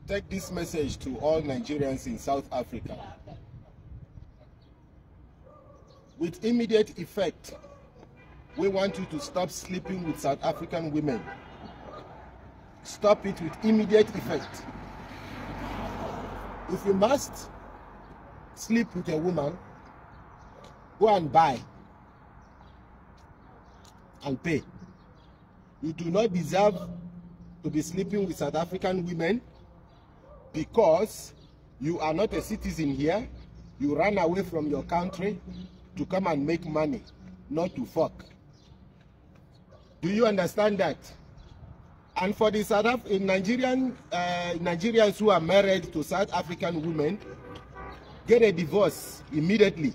take this message to all Nigerians in South Africa. With immediate effect, we want you to stop sleeping with South African women. Stop it with immediate effect. If you must sleep with a woman, go and buy and pay. You do not deserve to be sleeping with South African women because you are not a citizen here. You ran away from your country to come and make money, not to fuck. Do you understand that? And for the Nigerians who are married to South African women, get a divorce immediately.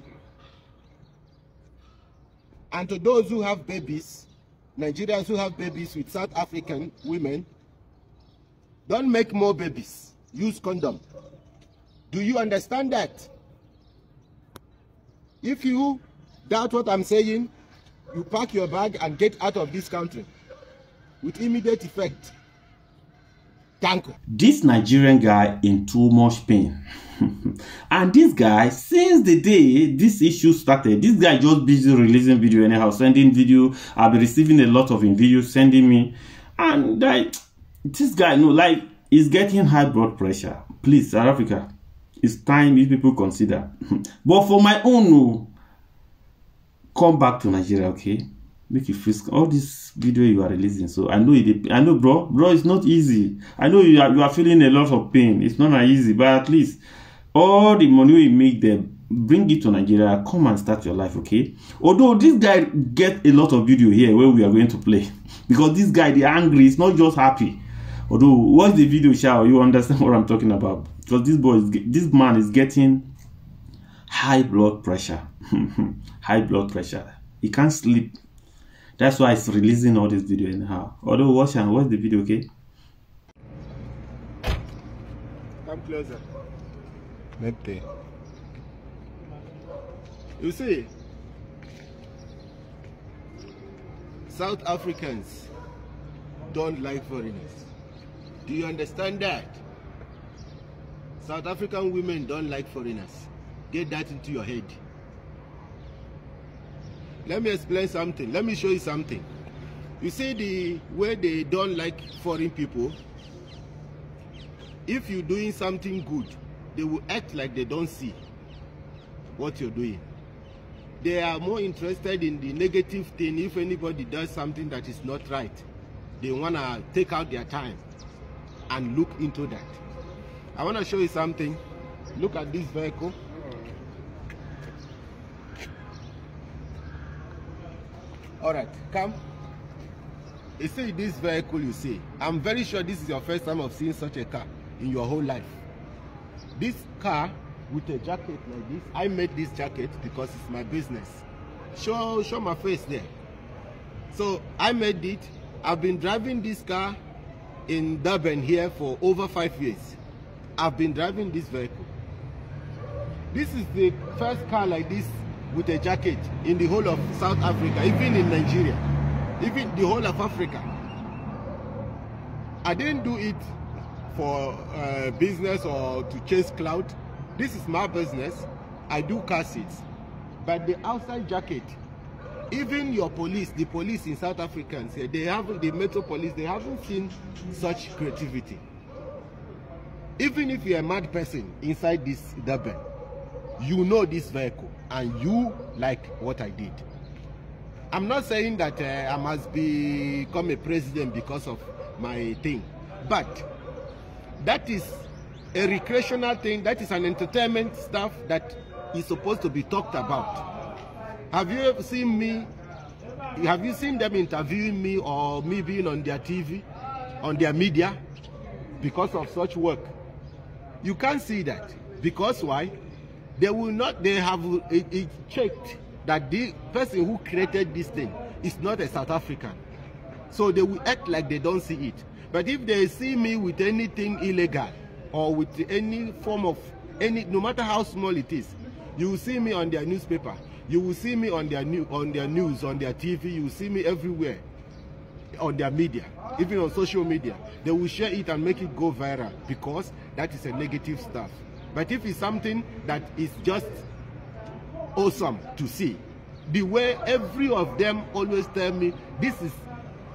And to those who have babies, Nigerians who have babies with South African women, don't make more babies. Use condom. Do you understand that? If you doubt what I'm saying, you pack your bag and get out of this country with immediate effect. Thank you. This Nigerian guy in too much pain. And this guy, since the day this issue started, this guy just busy releasing video anyhow, sending video. I've been receiving a lot of videos sending me, and this guy, is getting high blood pressure. Please, South Africa, it's time these people consider. But for my own, no, come back to Nigeria, okay? Make you feel all this video you are releasing. So I know, bro, it's not easy. I know you are feeling a lot of pain. It's not easy, but at least all the money you make them, bring it to Nigeria. Come and start your life, okay? Although this guy get a lot of video here where we are going to play, because this guy, the angry, is not just happy. Although watch the video, shall you understand what I'm talking about? Because this man is getting high blood pressure. High blood pressure. He can't sleep. That's why he's releasing all this video anyhow. Although watch the video, okay? Come closer. Maybe. You see, South Africans don't like foreigners. Do you understand that? South African women don't like foreigners. Get that into your head. Let me explain something. Let me show you something. You see the way they don't like foreign people? If you're doing something good, they will act like they don't see what you're doing. They are more interested in the negative thing. If anybody does something that is not right, they want to take out their time and look into that. I want to show you something. Look at this vehicle. All right, come. You see this vehicle you see. I'm very sure this is your first time of seeing such a car in your whole life. This car with a jacket like this, I made this jacket because it's my business. Show my face there. So I made it. I've been driving this car in Durban here for over 5 years. I've been driving this vehicle. This is the first car like this with a jacket in the whole of South Africa, even in Nigeria, even the whole of Africa. I didn't do it for business or to chase clout. This is my business. I do car seats. But the outside jacket, even your police, the police in South Africans here, they haven't, the Metro Police, they haven't seen such creativity. Even if you're a mad person inside this Durban, you know this vehicle and you like what I did. I'm not saying that I must become a president because of my thing, but that is a recreational thing. That is an entertainment stuff that is supposed to be talked about. Have you ever seen me? Have you seen them interviewing me or me being on their TV, on their media because of such work? You can't see that. Because why? They will not, they have it checked that the person who created this thing is not a South African. So they will act like they don't see it. But if they see me with anything illegal or with any form of, no matter how small it is, you will see me on their newspaper. You will see me on their news, on their TV. You will see me everywhere on their media. even on social media. They will share it and make it go viral because that is a negative stuff. But if it's something that is just awesome to see, the way every of them always tell me, this is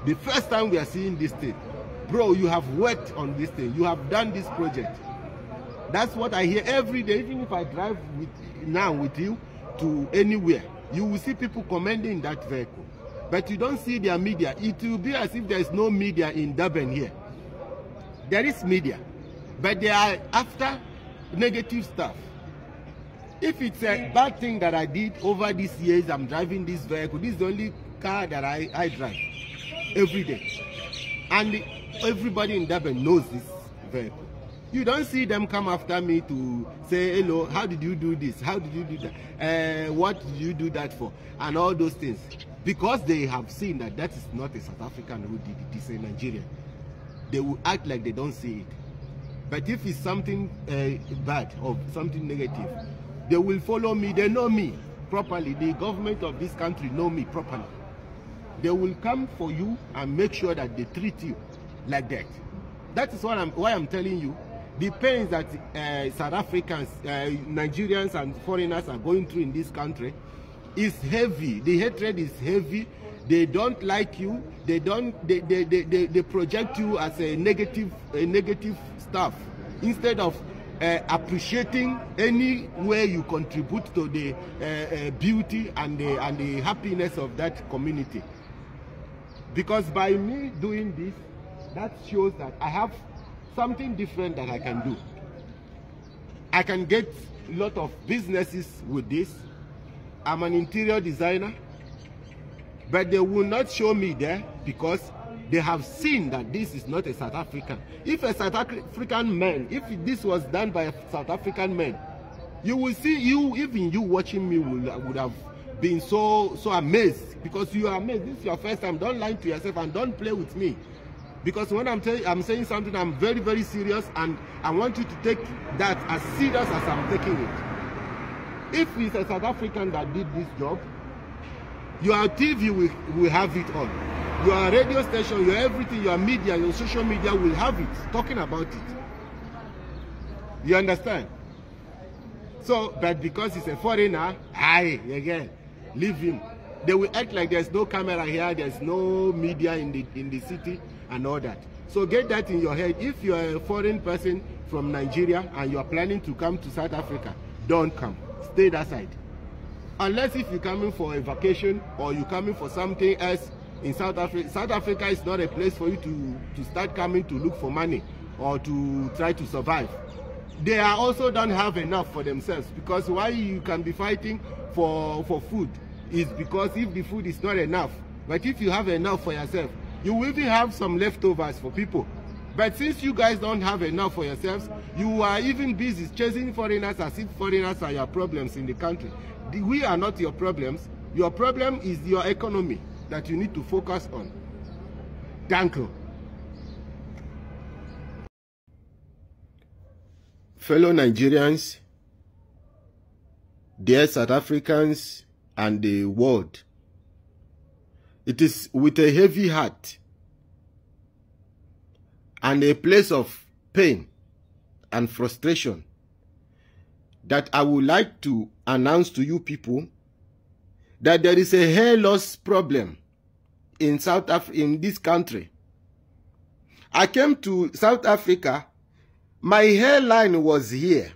the first time we are seeing this thing. Bro, you have worked on this thing. You have done this project. That's what I hear every day. Even if I drive with you to anywhere, you will see people commending that vehicle. But you don't see their media. It will be as if there is no media in Durban here. There is media, but they are after negative stuff. If it's a bad thing that I did over these years, I'm driving this vehicle. This is the only car that I drive every day. And everybody in Durban knows this vehicle. You don't see them come after me to say, hello, how did you do this? How did you do that? What did you do that for? And all those things. Because they have seen that that is not a South African who did it, it's a Nigerian. They will act like they don't see it. But if it's something bad or something negative, they will follow me. They know me properly. The government of this country know me properly. They will come for you and make sure that they treat you like that. That is why I'm telling you, the pains that South Africans, Nigerians and foreigners are going through in this country is heavy. The hatred is heavy. They don't like you. They project you as a negative stuff instead of appreciating any way you contribute to the beauty and the happiness of that community. Because by me doing this, that shows that I have something different that I can do. I can get a lot of businesses with this. I'm an interior designer, but they will not show me there because they have seen that this is not a South African. If a South African man, if this was done by a South African man, you will see, even you watching me would have been so amazed, because you are amazed. This is your first time. Don't lie to yourself and don't play with me. Because when I'm saying something, I'm very, very serious, and I want you to take that as serious as I'm taking it. If it's a South African that did this job, your TV will have it on. Your radio station, your everything, your media, your social media will have it, talking about it. You understand? So, but because it's a foreigner, again, leave him. They will act like there's no camera here, there's no media in the city and all that. So get that in your head. If you're a foreign person from Nigeria and you're planning to come to South Africa, don't come. Stay that side. Unless if you're coming for a vacation or you're coming for something else in South Africa. South Africa is not a place for you to start coming to look for money or to try to survive. They are also don't have enough for themselves, because why you can be fighting for food is because if the food is not enough. But if you have enough for yourself, you will even have some leftovers for people. But since you guys don't have enough for yourselves, you are even busy chasing foreigners as if foreigners are your problems in the country. We are not your problems. Your problem is your economy that you need to focus on. Thank you. Fellow Nigerians, dear South Africans and the world, it is with a heavy heart and a place of pain and frustration that I would like to announce to you people that there is a hair loss problem in this country. I came to South Africa, my hairline was here.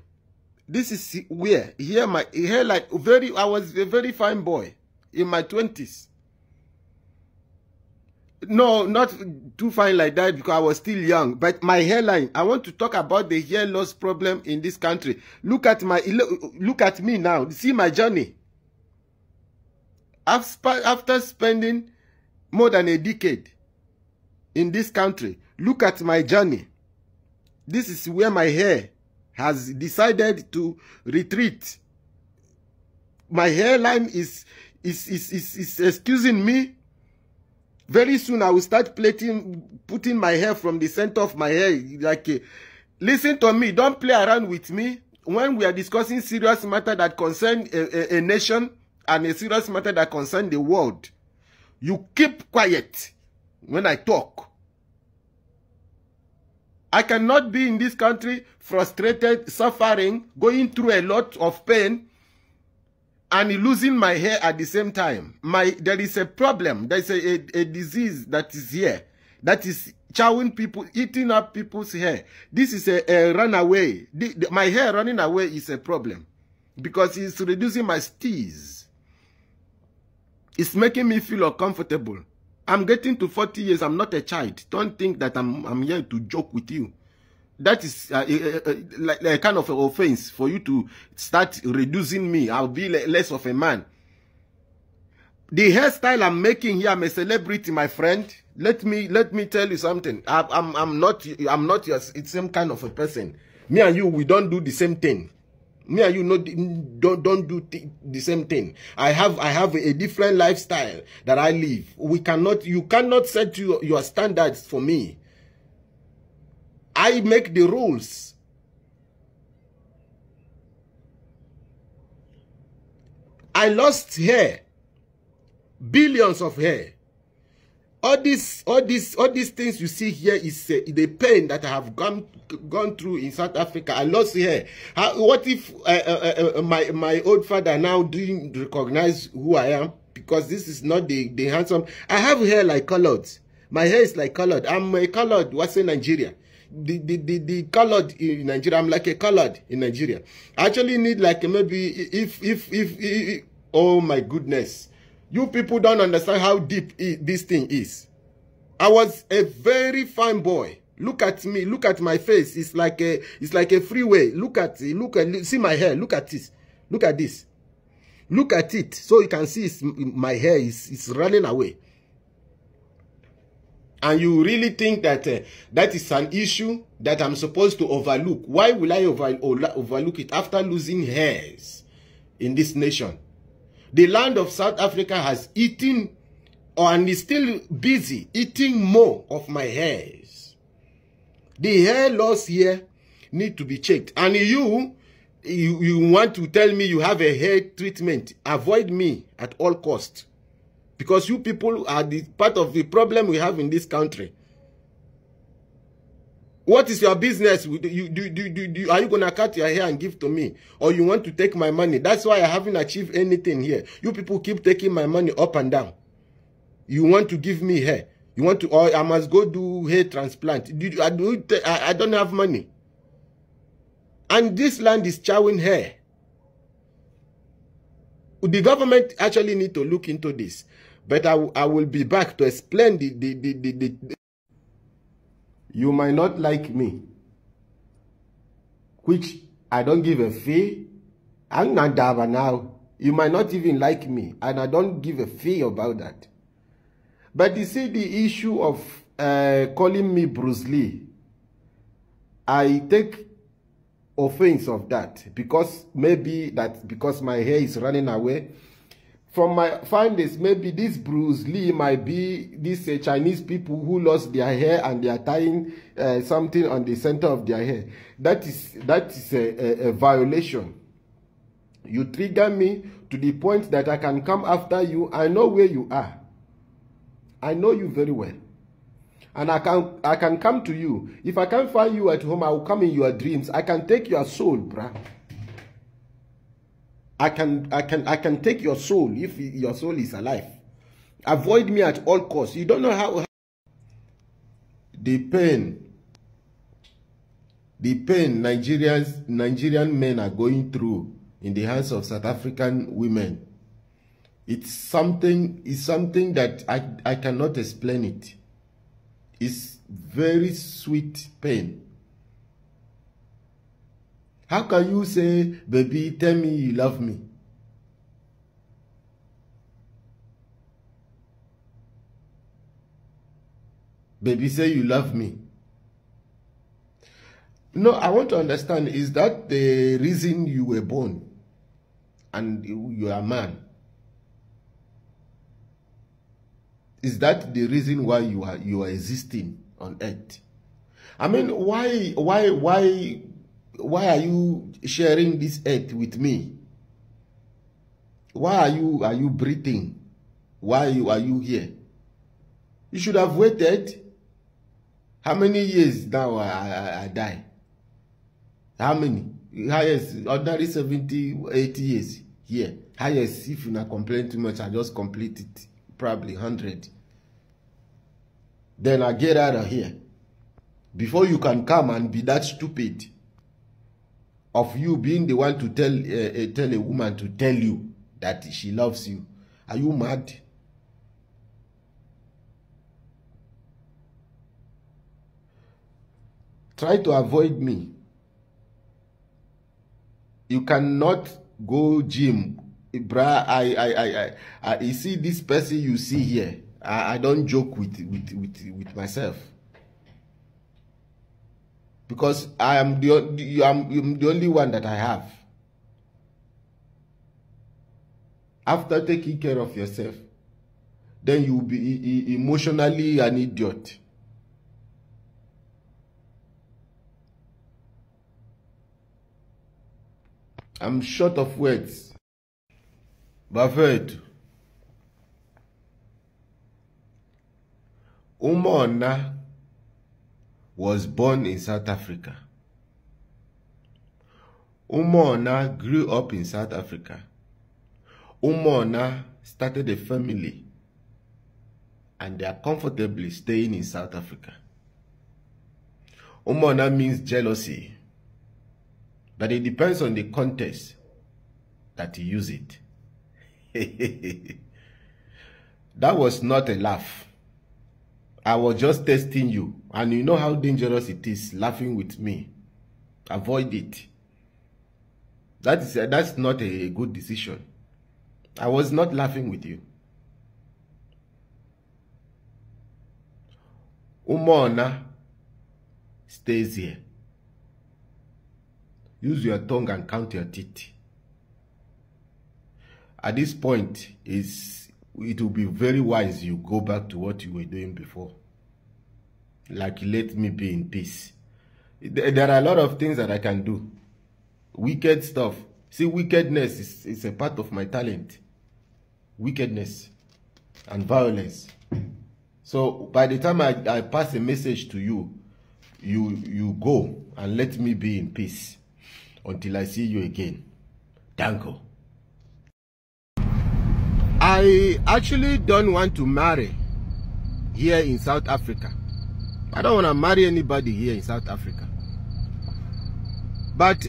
This is where here my hairline I was a very fine boy in my 20s. No, not too fine like that because I was still young. But my hairline, I want to talk about the hair loss problem in this country. Look at me now. See my journey. After spending more than a decade in this country, look at my journey. This is where my hair has decided to retreat. My hairline is excusing me. Very soon I will start putting my hair from the center of my hair. Listen to me. Don't play around with me. When we are discussing serious matter that concern a nation and a serious matter that concern the world, you keep quiet when I talk. I cannot be in this country frustrated, suffering, going through a lot of pain, and losing my hair at the same time. There is a problem. There is a disease that is here, that is chowing people, eating up people's hair. This is a runaway. My hair running away is a problem because it's reducing my steez. It's making me feel uncomfortable. I'm getting to 40 years. I'm not a child. Don't think that I'm here to joke with you. That is like a kind of offense for you to start reducing me. I'll be less of a man. The hairstyle I'm making here, I'm a celebrity, my friend. Let me tell you something. I'm not your same kind of a person. Me and you, we don't do the same thing. Me and you don't do the same thing. I have a different lifestyle that I live. You cannot set your standards for me. I make the rules. I lost hair. Billions of hair. All these things you see here is the pain that I have gone through in South Africa. I lost hair. What if my old father now didn't recognize who I am? Because this is not the handsome. I have hair like colored. My hair is like colored. I'm a colored. What's in Nigeria? The colored in Nigeria. I'm like a colored in Nigeria. I actually need like maybe if oh my goodness. You people don't understand how deep this thing is. I was a very fine boy. Look at me. Look at my face. It's like a freeway. Look at see my hair. Look at this. Look at this. Look at it. So you can see my hair is running away. And you really think that that is an issue that I'm supposed to overlook? Why will I overlook it after losing hairs in this nation? The land of South Africa has eaten and is still busy eating more of my hairs. The hair loss here need to be checked. And you want to tell me you have a hair treatment. Avoid me at all costs. Because you people are the part of the problem we have in this country. What is your business? Are you going to cut your hair and give to me? Or you want to take my money? That's why I haven't achieved anything here. You people keep taking my money up and down. You want to give me hair. You want to, or I must go do hair transplant. I don't have money. And this land is chowing hair. The government actually need to look into this. But I will be back to explain the You might not like me, which I don't give a fee. I'm not Dava now. You might not even like me, and I don't give a fee about that. But you see the issue of calling me Bruce Lee, I take offense of that because because my hair is running away. From my findings, maybe this Bruce Lee might be these Chinese people who lost their hair and they are tying something on the center of their hair. That is a violation. You trigger me to the point that I can come after you. I know where you are. I know you very well. And I can come to you. If I can't find you at home, I will come in your dreams. I can take your soul, bruh. I can take your soul if your soul is alive. Avoid me at all costs. You don't know how the pain Nigerian men are going through in the hands of South African women. It's something that I cannot explain it. It's very sweet pain. How can you say, baby, tell me you love me? Baby, say you love me. No, I want to understand, is that the reason you were born and you are a man? Is that the reason why you are existing on earth? I mean, why are you sharing this earth with me? Why are you breathing? Why are you here? You should have waited. How many years now I die? How many? Highest, ordinary 70, 80 years here. Highest, if you not complain too much, I just complete it. Probably 100. Then I get out of here. Before you can come and be that stupid of you being the one to tell a woman to tell you that she loves you. Are you mad? Try to avoid me. You cannot go gym. Bruh, you see this person you see here. I don't joke with myself. Because I'm the only one that I have. After taking care of yourself, then you will be emotionally an idiot. I'm short of words. Buffett. Umona was born in South Africa. Umona grew up in South Africa. Umona started a family and they are comfortably staying in South Africa. Umona means jealousy, but it depends on the context that you use it. That was not a laugh. I was just testing you, and you know how dangerous it is laughing with me. Avoid it. That's not a good decision. I was not laughing with you. Umona stays here. Use your tongue and count your teeth. At this point, it will be very wise you go back to what you were doing before. Like, let me be in peace. There are a lot of things that I can do. Wicked stuff. See, wickedness is a part of my talent. Wickedness and violence. So by the time I pass a message to you, you go and let me be in peace until I see you again. Danko. I actually don't want to marry here in South Africa. I don't want to marry anybody here in South Africa. But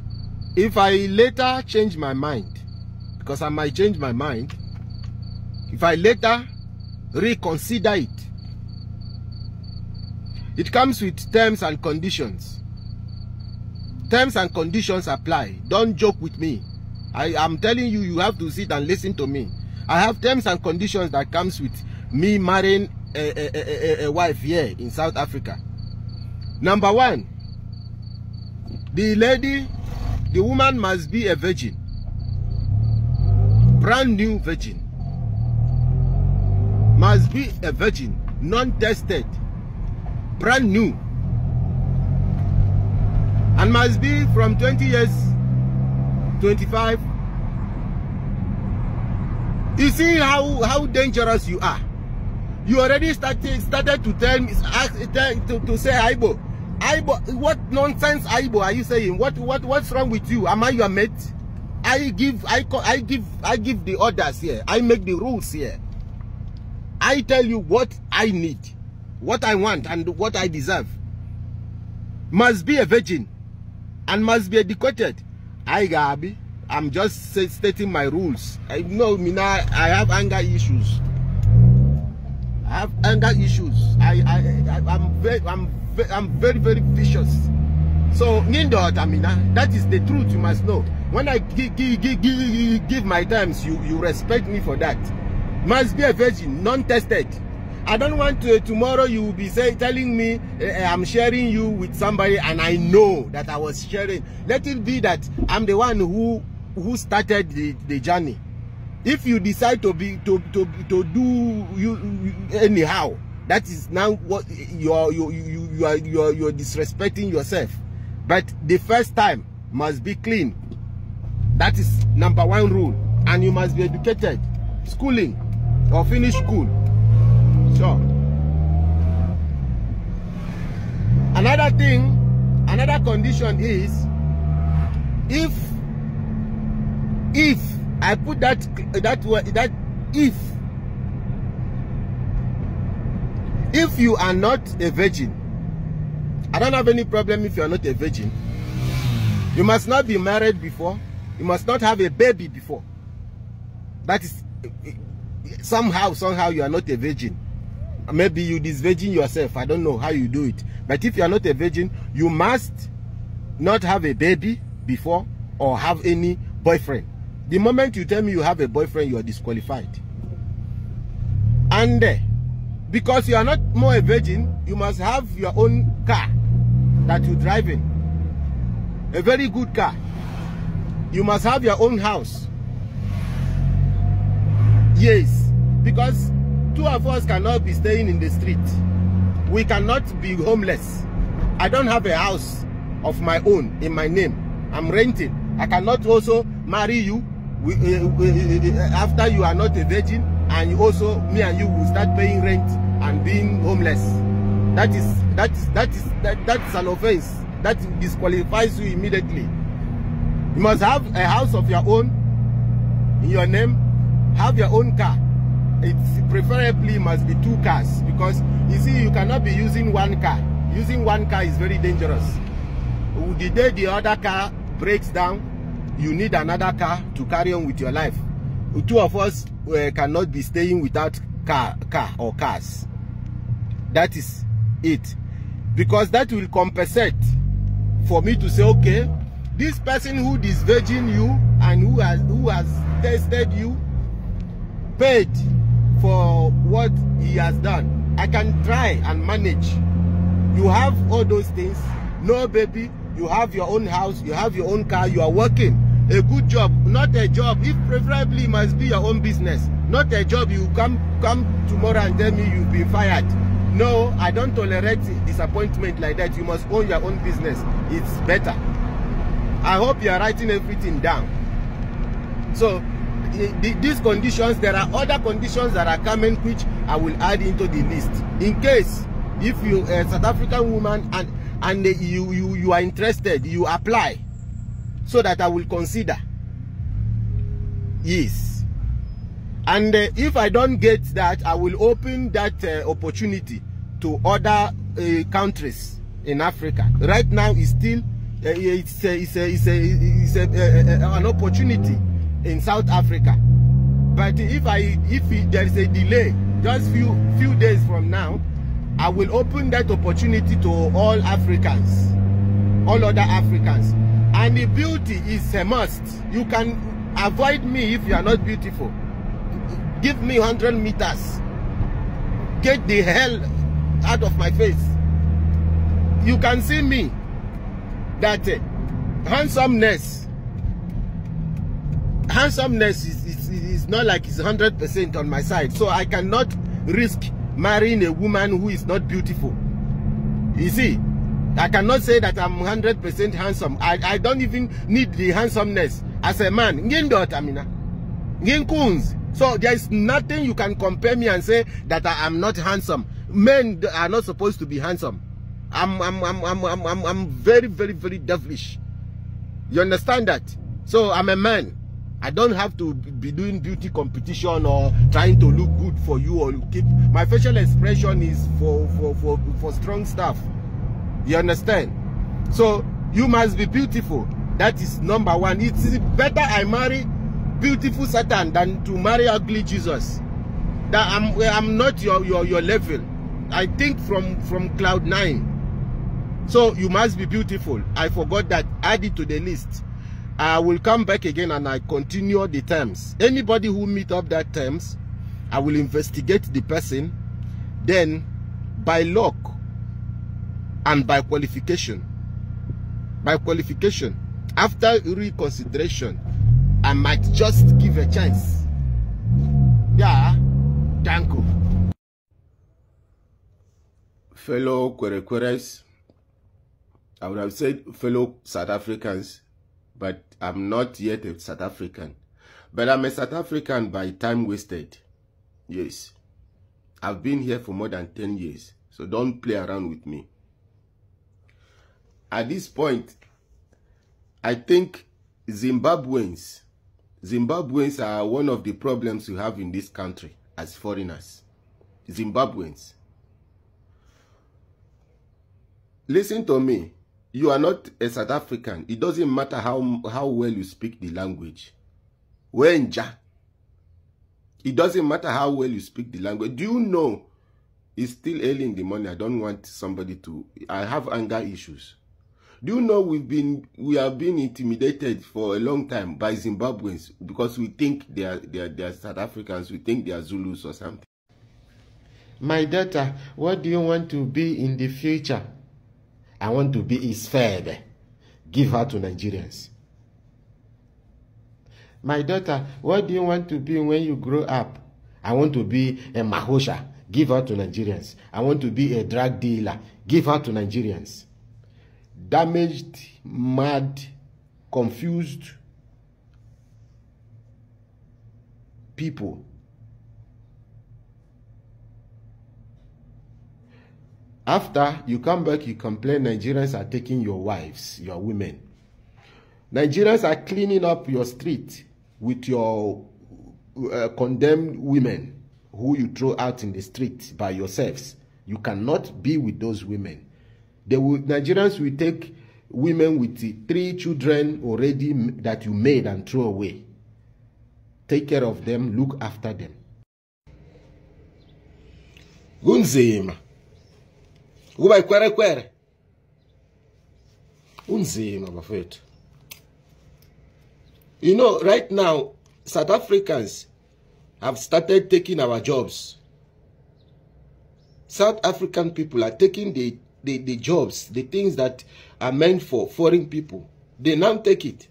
if I later change my mind, because I might change my mind, if I later reconsider it, it comes with terms and conditions. Terms and conditions apply. Don't joke with me. I am telling you, you have to sit and listen to me. I have terms and conditions that comes with me marrying a wife here in South Africa. Number one, the woman must be a virgin. Brand new virgin. Must be a virgin, non-tested, brand new. And must be from 20 years, 25. You see how dangerous you are. You already started to tell me, to say Aibo. Aibo, what nonsense Aibo are you saying? What's wrong with you? Am I your mate? I give the orders here. I make the rules here. I tell you what I need, what I want, and what I deserve. Must be a virgin and must be educated. I'm just stating my rules. I know me now. I have anger issues. I have anger issues. I'm very vicious. So that is the truth. You must know. When I give my terms, you respect me for that. Must be a virgin, non-tested. I don't want to tomorrow you will be telling me I'm sharing you with somebody and I know that I was sharing. Let it be that I'm the one who started the journey. If you decide to do you anyhow, that is now what you're disrespecting yourself. But the first time must be clean. That is number one rule. And you must be educated, schooling or finish school. Sure. Another thing, another condition is if I put that if you are not a virgin, I don't have any problem if you are not a virgin. You must not be married before. You must not have a baby before. That is somehow you are not a virgin. Maybe you disvirgin yourself. I don't know how you do it. But if you are not a virgin, you must not have a baby before or have any boyfriend. The moment you tell me you have a boyfriend, you are disqualified. And because you are not more a virgin, you must have your own car that you drive in. A very good car. You must have your own house. Yes, because two of us cannot be staying in the street. We cannot be homeless. I don't have a house of my own in my name. I'm renting. I cannot also marry you after you are not a virgin, and you also, me and you will start paying rent and being homeless. That is an offense. That disqualifies you immediately. You must have a house of your own in your name. Have your own car. It's preferably must be 2 cars, because you see, you cannot be using 1 car. Using 1 car is very dangerous. The day the other car breaks down, you need another car to carry on with your life. 2 of us cannot be staying without car or cars. That is it, because that will compensate for me to say, okay, this person who disvirgin you and who has tested you paid for what he has done. I can try and manage. You have all those things, no baby, you have your own house, you have your own car, you are working a good job, not a job. If preferably must be your own business, not a job you come tomorrow and tell me you've been fired. No, I don't tolerate disappointment like that. You must own your own business. It's better. I hope you are writing everything down. So these conditions, there are other conditions that are coming which I will add into the list. In case if you are a South African woman and you are interested, you apply, so that I will consider. Yes. And if I don't get that, I will open that opportunity to other countries in Africa. Right now, it's still an opportunity in South Africa. But if there is a delay, just few days from now, I will open that opportunity to all Africans, all other Africans. And the beauty is a must. You can avoid me if you are not beautiful. Give me 100 meters. Get the hell out of my face. You can see me that handsomeness is not like it's 100% on my side. So I cannot risk marrying a woman who is not beautiful. You see, I cannot say that I'm 100% handsome. I don't even need the handsomeness as a man. So there is nothing you can compare me and say that I am not handsome. Men are not supposed to be handsome. I'm very, very, very devilish. You understand that? So I'm a man. I don't have to be doing beauty competition or trying to look good for you or keep. My facial expression is for strong stuff. You understand? So you must be beautiful. That is number one. It's better I marry beautiful Satan than to marry ugly Jesus. That I'm not your level. I think from cloud 9. So you must be beautiful. I forgot that. Add it to the list. I will come back again and I continue the terms. Anybody who meet up that terms, I will investigate the person. Then by luck and by qualification, after reconsideration, I might just give a chance. Yeah, thank you. Fellow Kwerekweres, I would have said fellow South Africans, but I'm not yet a South African. But I'm a South African by time wasted. Yes. I've been here for more than 10 years. So don't play around with me. at this point, I think Zimbabweans are one of the problems we have in this country as foreigners. Zimbabweans. Listen to me. You are not a South African. It doesn't matter how well you speak the language. Wenja. It doesn't matter how well you speak the language. Do you know it's still early in the morning? I don't want somebody to... I have anger issues. Do you know we have been intimidated for a long time by Zimbabweans because we think they are South Africans, we think they are Zulus or something. My daughter, what do you want to be in the future? I want to be Isfebe. Give her to Nigerians. My daughter, what do you want to be when you grow up? I want to be a Mahosha. Give her to Nigerians. I want to be a drug dealer. Give her to Nigerians. Damaged, mad, confused people. After you come back, you complain Nigerians are taking your wives, your women. Nigerians are cleaning up your street with your condemned women who you throw out in the street by yourselves. You cannot be with those women. Nigerians will take women with 3 children already that you made and throw away. Take care of them, look after them. Unzima. Unzima, bafethu. You know, right now, South Africans have started taking our jobs. South African people are taking the jobs, the things that are meant for foreign people. They now take it.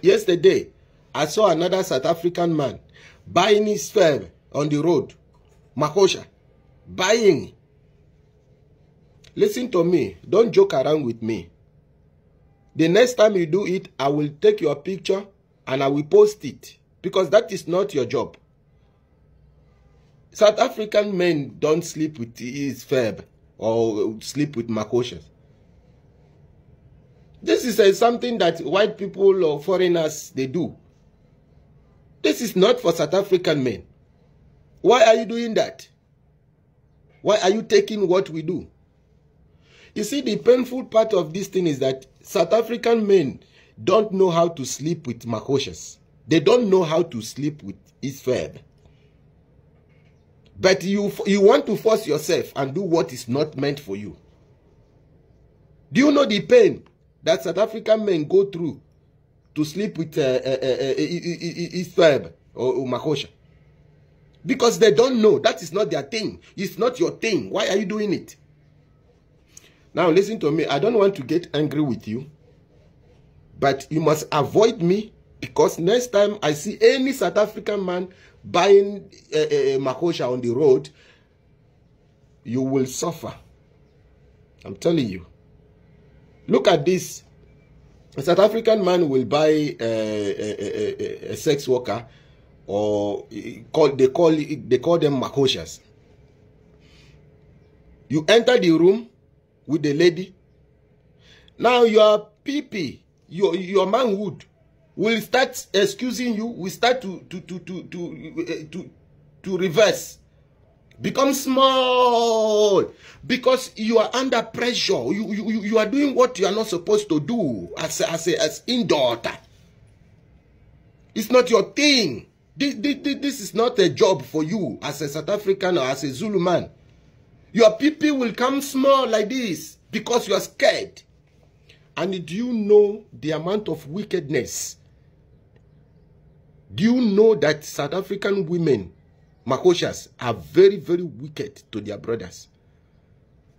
Yesterday, I saw another South African man buying his firm on the road. Makosha. Buying. Listen to me. Don't joke around with me. The next time you do it, I will take your picture and I will post it. Because that is not your job. South African men don't sleep with his feb or sleep with makoshas. This is something that white people or foreigners, they do. This is not for South African men. Why are you doing that? Why are you taking what we do? You see, the painful part of this thing is that South African men don't know how to sleep with makoshas. They don't know how to sleep with his feb. But you want to force yourself and do what is not meant for you. Do you know the pain that South African men go through to sleep with Isfab or Makosha? Because they don't know. That is not their thing. It's not your thing. Why are you doing it? Now listen to me. I don't want to get angry with you. But you must avoid me. Because next time I see any South African man buying a Makosha on the road, you will suffer. I'm telling you. Look at this. A South African man will buy a sex worker, or they call them Makoshas. You enter the room with the lady. Now your PP, your manhood will start excusing you, will start to reverse. Become small because you are under pressure. You are doing what you are not supposed to do as in-daughter. It's not your thing. This is not a job for you as a South African or as a Zulu man. Your people will come small like this because you are scared. And do you know the amount of wickedness? Do you know that South African women, Makoshas, are very, very wicked to their brothers?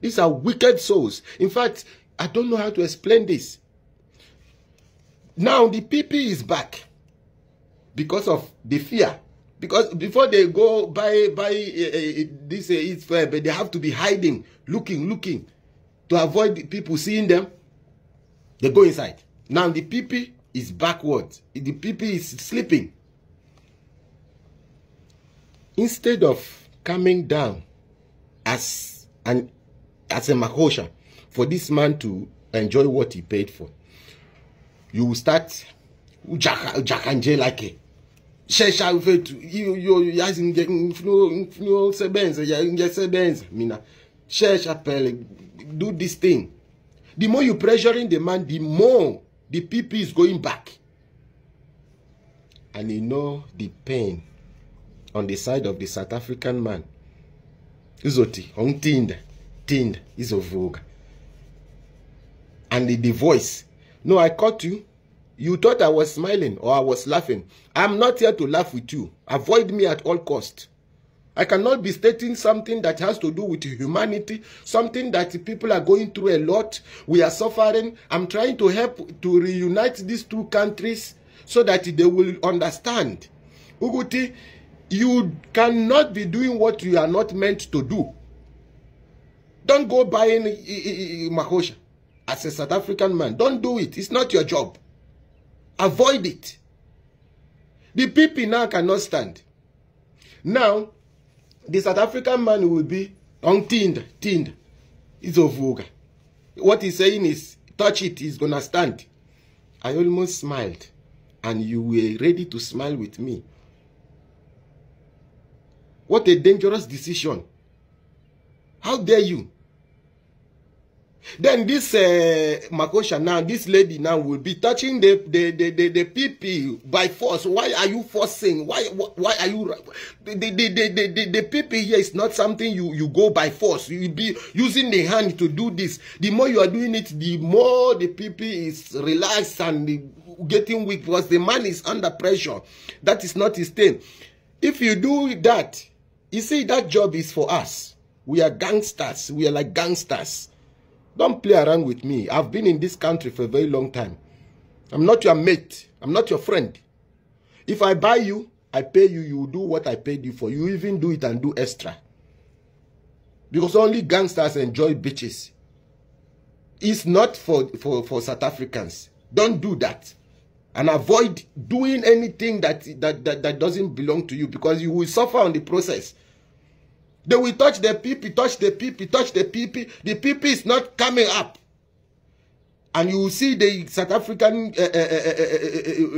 These are wicked souls. In fact, I don't know how to explain this. Now the PP is back because of the fear. Because before they go buy this but they have to be hiding, looking to avoid people seeing them. They go inside. Now the PP is backwards. The PP is sleeping. Instead of coming down as a Makosha for this man to enjoy what he paid for. You will start Jack and J like it. Shesha you yazing sebenza mina. Shesha pele do this thing. The more you pressuring the man, the more the PP is going back. And you know the pain on the side of the South African man. Uzoti, on tind, is a vogue. And the voice. No, I caught you. You thought I was smiling or I was laughing. I'm not here to laugh with you. Avoid me at all cost. I cannot be stating something that has to do with humanity, something that people are going through a lot. We are suffering. I'm trying to help to reunite these two countries so that they will understand. Uguti, you cannot be doing what you are not meant to do. Don't go buying Mahosha as a South African man. Don't do it. It's not your job. Avoid it. The people now cannot stand. Now, the South African man will be on tind. It's over. What he's saying is, touch it, he's gonna stand. I almost smiled, and you were ready to smile with me. What a dangerous decision. How dare you? Then this Makosha now, this lady now will be touching the PP by force. Why are you forcing? Why are you the PP here is not something you go by force. You be using the hand to do this. The more you are doing it, the more the PP is relaxed and getting weak because the man is under pressure. That is not his thing. If you do that, you see that job is for us. We are gangsters. We are like gangsters. Don't play around with me. I've been in this country for a very long time. I'm not your mate. I'm not your friend. If I buy you, I pay you, you do what I paid you for. You even do it and do extra. Because only gangsters enjoy bitches. It's not for South Africans. Don't do that. And avoid doing anything that doesn't belong to you because you will suffer on the process. They will touch the PP, touch the PP, touch the PP. The PP is not coming up. And you will see the South African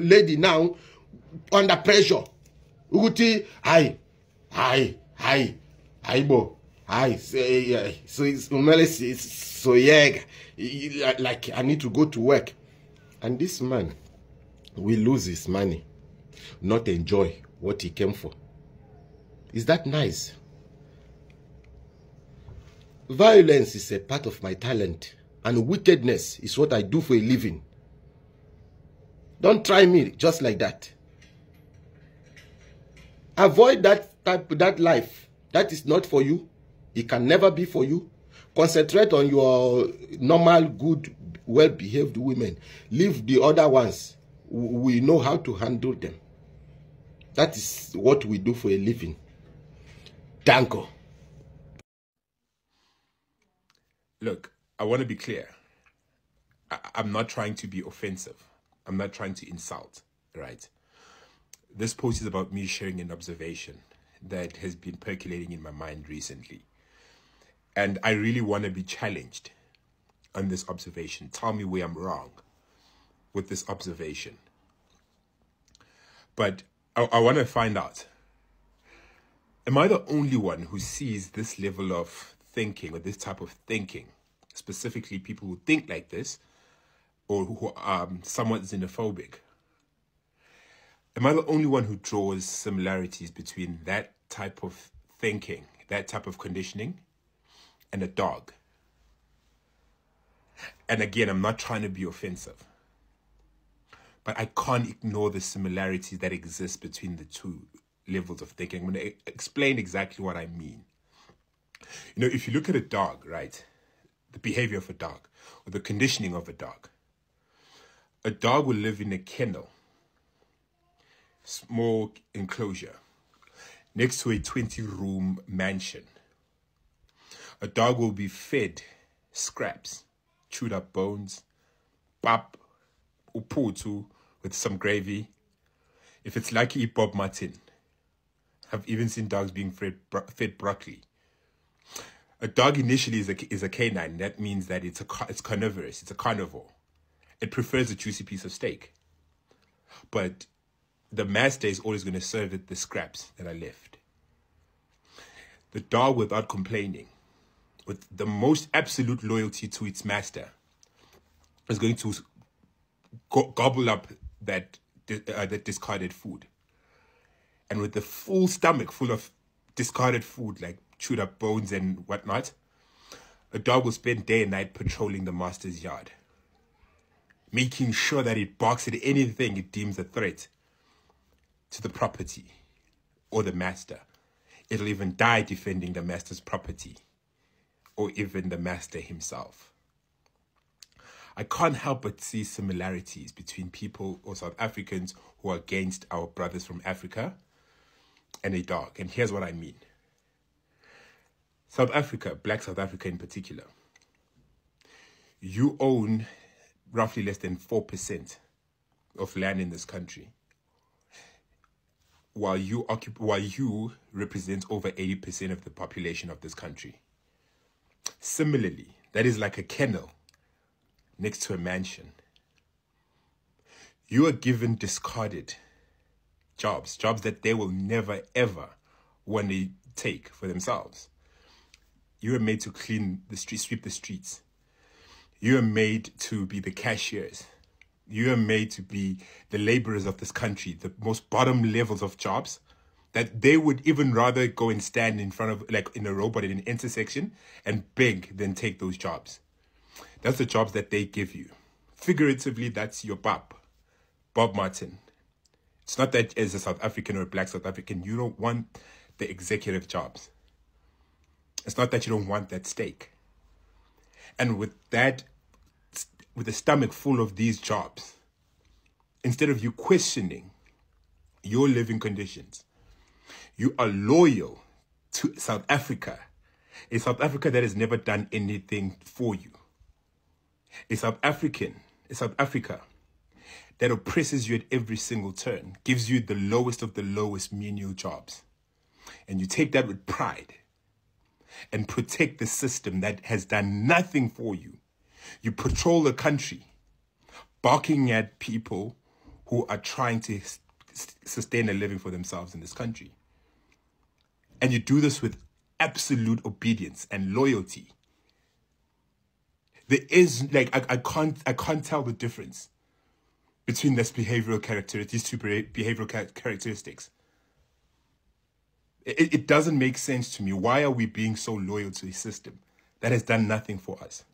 lady now under pressure. Uguti, hi, bo, hi. So it's so yeah, like I need to go to work. And this man will lose his money, not enjoy what he came for. Is that nice? Violence is a part of my talent, and wickedness is what I do for a living. Don't try me just like that. Avoid that life. That is not for you. It can never be for you. Concentrate on your normal, good, well-behaved women. Leave the other ones. We know how to handle them. That is what we do for a living. Danko. Look, I want to be clear. I'm not trying to be offensive. I'm not trying to insult, right? This post is about me sharing an observation that has been percolating in my mind recently. And I really want to be challenged on this observation. Tell me where I'm wrong with this observation. But I want to find out, am I the only one who sees this level of thinking or this type of thinking, specifically people who think like this or who are somewhat xenophobic? Am I the only one who draws similarities between that type of thinking, that type of conditioning, and a dog? And again, I'm not trying to be offensive, but I can't ignore the similarities that exist between the two levels of thinking. I'm going to explain exactly what I mean. You know, if you look at a dog, right, the behavior of a dog or the conditioning of a dog will live in a kennel, small enclosure, next to a 20-room mansion. A dog will be fed scraps, chewed up bones, pap, uputu with some gravy. If it's lucky, eat Bob Martin. I've even seen dogs being fed broccoli. A dog initially is a canine. That means that it's carnivorous. It's a carnivore. It prefers a juicy piece of steak. But the master is always going to serve it the scraps that are left. The dog, without complaining, with the most absolute loyalty to its master, is going to gobble up that discarded food. And with the full stomach full of discarded food, like chewed up bones and whatnot, a dog will spend day and night patrolling the master's yard, making sure that it barks at anything it deems a threat to the property or the master. It'll even die defending the master's property or even the master himself. I can't help but see similarities between people or South Africans who are against our brothers from Africa and a dog. And here's what I mean. South Africa, Black South Africa in particular, you own roughly less than 4% of land in this country, while you represent over 80% of the population of this country. Similarly, that is like a kennel next to a mansion. You are given discarded jobs that they will never ever want to take for themselves. You are made to clean the streets, sweep the streets. You are made to be the cashiers. You are made to be the laborers of this country, the most bottom levels of jobs that they would even rather go and stand in front of, like in a robot in an intersection, and beg than take those jobs. That's the jobs that they give you. Figuratively, that's your Bob Martin. It's not that as a South African or a Black South African, you don't want the executive jobs. It's not that you don't want that steak. And with the stomach full of these jobs, instead of you questioning your living conditions, you are loyal to South Africa, a South Africa that has never done anything for you. A South Africa that oppresses you at every single turn, gives you the lowest of the lowest menial jobs. And you take that with pride and protect the system that has done nothing for you. You patrol the country, barking at people who are trying to sustain a living for themselves in this country. And you do this with absolute obedience and loyalty. There is, like, I can't tell the difference between these two behavioral characteristics. It doesn't make sense to me. Why are we being so loyal to a system that has done nothing for us?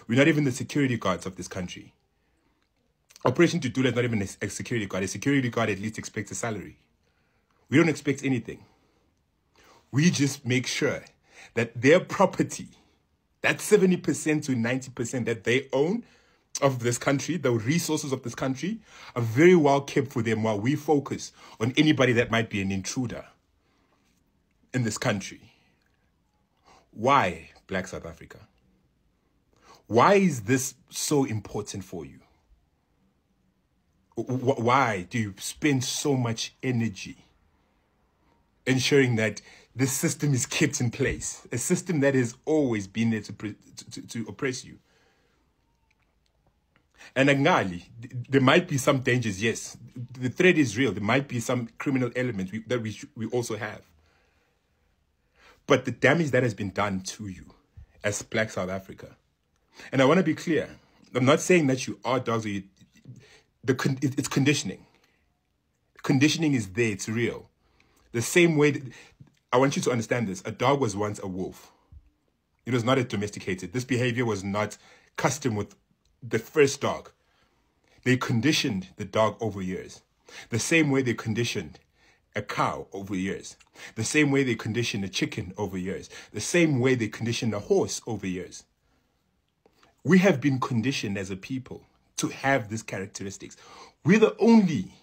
We're not even the security guards of this country. Operation Tudula is not even a security guard. A security guard at least expects a salary. We don't expect anything. We just make sure that their property, that 70% to 90% that they own of this country, the resources of this country, are very well kept for them while we focus on anybody that might be an intruder in this country. Why, Black South Africa? Why is this so important for you? Why do you spend so much energy ensuring that this system is kept in place? A system that has always been there to oppress you. And Angali, there might be some dangers, yes. The threat is real. There might be some criminal elements that we also have. But the damage that has been done to you as Black South Africa. And I want to be clear. I'm not saying that you are dogs. It's conditioning. Conditioning is there. It's real. The same way, I want you to understand this. A dog was once a wolf. It was not a domesticated. This behavior was not custom with the first dog. They conditioned the dog over years. The same way they conditioned a cow over years. The same way they conditioned a chicken over years. The same way they conditioned a horse over years. We have been conditioned as a people to have these characteristics. We're the only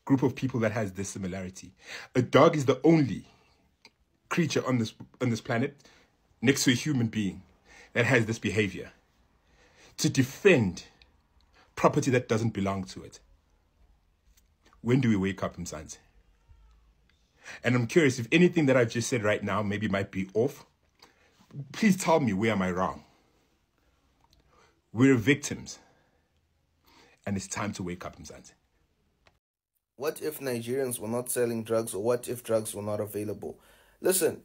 group of people that has this similarity. A dog is the only creature on this planet next to a human being that has this behavior. To defend property that doesn't belong to it. When do we wake up, Mzansi? And I'm curious if anything that I've just said right now maybe might be off. Please tell me, where am I wrong? We're victims. And it's time to wake up, Mzansi. What if Nigerians were not selling drugs, or what if drugs were not available? Listen,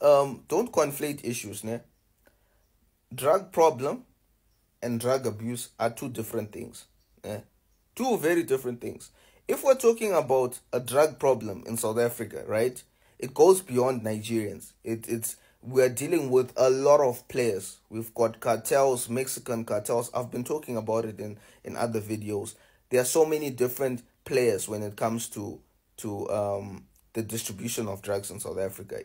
don't conflate issues, ne? Drug problem and drug abuse are two different things. Two very different things. If we're talking about a drug problem in South Africa, right, it goes beyond Nigerians. We're dealing with a lot of players. We've got cartels, Mexican cartels. I've been talking about it in other videos. There are so many different players when it comes to the distribution of drugs in South Africa.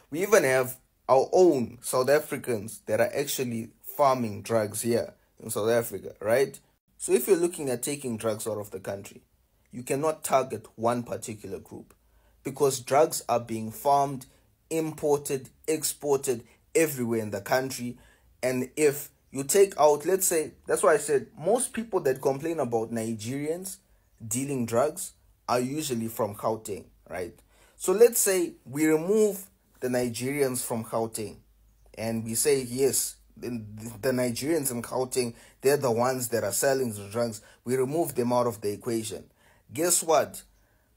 We even have our own South Africans that are actually farming drugs here in South Africa, right? So if you're looking at taking drugs out of the country, you cannot target one particular group, because drugs are being farmed, imported, exported everywhere in the country. And if you take out, let's say, that's why I said most people that complain about Nigerians dealing drugs are usually from Gauteng, right? So let's say we remove the Nigerians from Gauteng and we say, yes, the Nigerians in Gauteng, they're the ones that are selling the drugs. We remove them out of the equation. Guess what?